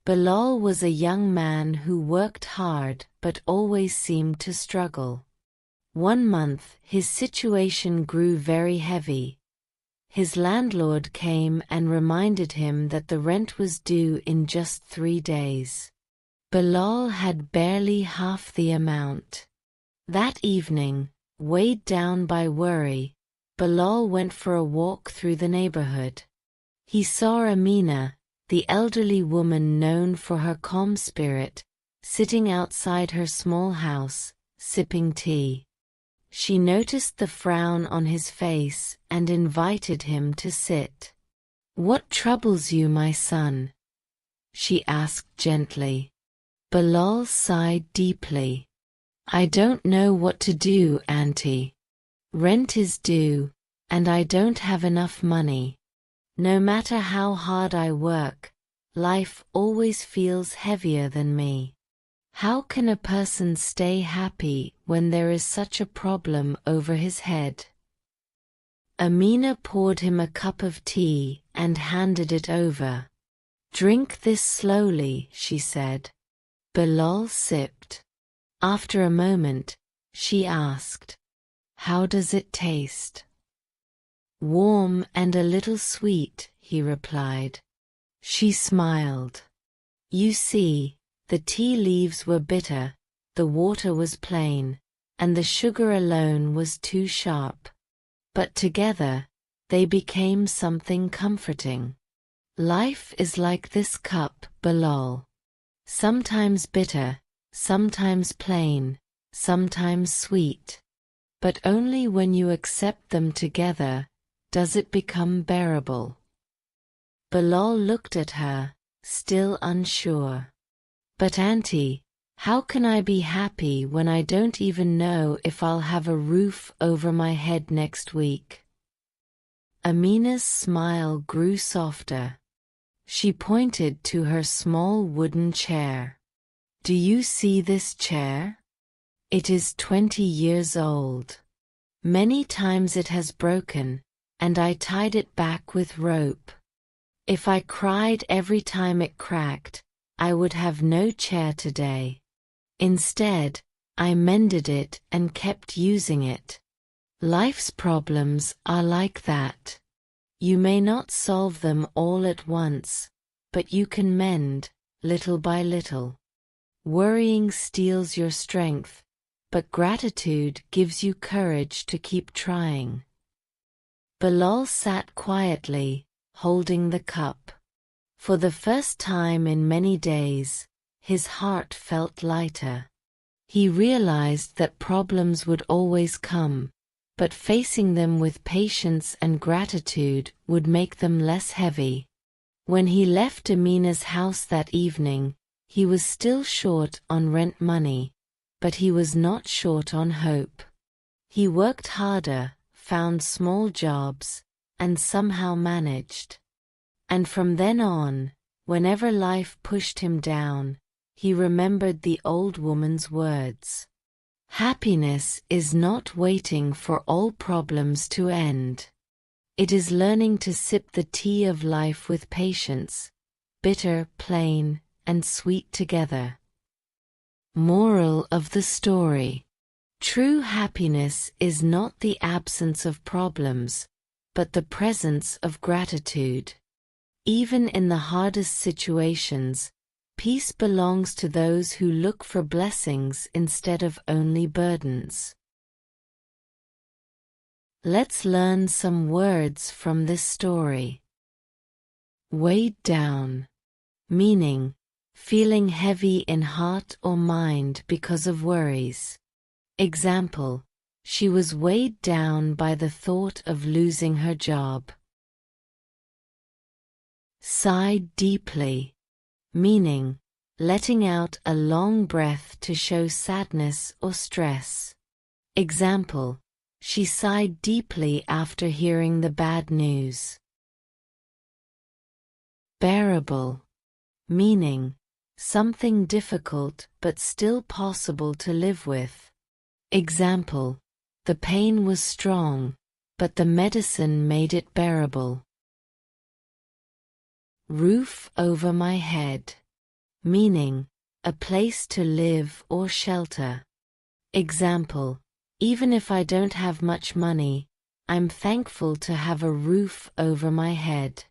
Bilal was a young man who worked hard but always seemed to struggle. One month, his situation grew very heavy. His landlord came and reminded him that the rent was due in just 3 days. Bilal had barely half the amount. That evening, weighed down by worry, Bilal went for a walk through the neighborhood. He saw Amina, the elderly woman known for her calm spirit, sitting outside her small house, sipping tea. She noticed the frown on his face and invited him to sit. "What troubles you, my son?" she asked gently. Bilal sighed deeply. "I don't know what to do, Auntie. Rent is due, and I don't have enough money. No matter how hard I work, life always feels heavier than me. How can a person stay happy when there is such a problem over his head?" Amina poured him a cup of tea and handed it over. "Drink this slowly," she said. Bilal sipped. After a moment, she asked, "How does it taste?" "Warm and a little sweet," he replied. She smiled. "You see, the tea leaves were bitter, the water was plain, and the sugar alone was too sharp. But together, they became something comforting. Life is like this cup, Bilal. Sometimes bitter, sometimes plain, sometimes sweet. But only when you accept them together does it become bearable." Bilal looked at her, still unsure. "But Auntie, how can I be happy when I don't even know if I'll have a roof over my head next week?" Amina's smile grew softer. She pointed to her small wooden chair. "Do you see this chair? It is 20 years old. Many times it has broken, and I tied it back with rope. If I cried every time it cracked, I would have no chair today. Instead, I mended it and kept using it. Life's problems are like that. You may not solve them all at once, but you can mend, little by little. Worrying steals your strength, but gratitude gives you courage to keep trying." Bilal sat quietly, holding the cup. For the first time in many days, his heart felt lighter. He realized that problems would always come, but facing them with patience and gratitude would make them less heavy. When he left Amina's house that evening, he was still short on rent money, but he was not short on hope. He worked harder, found small jobs, and somehow managed. And from then on, whenever life pushed him down, he remembered the old woman's words. Happiness is not waiting for all problems to end. It is learning to sip the tea of life with patience, bitter, plain, and sweet together. Moral of the story: true happiness is not the absence of problems, but the presence of gratitude. Even in the hardest situations, peace belongs to those who look for blessings instead of only burdens. Let's learn some words from this story. Weighed down. Meaning, feeling heavy in heart or mind because of worries. Example, she was weighed down by the thought of losing her job. Sighed deeply. Meaning, letting out a long breath to show sadness or stress. Example, she sighed deeply after hearing the bad news. Bearable. Meaning, something difficult but still possible to live with. Example, the pain was strong, but the medicine made it bearable. Roof over my head. meaning, a place to live or shelter. Example, even if I don't have much money, I'm thankful to have a roof over my head.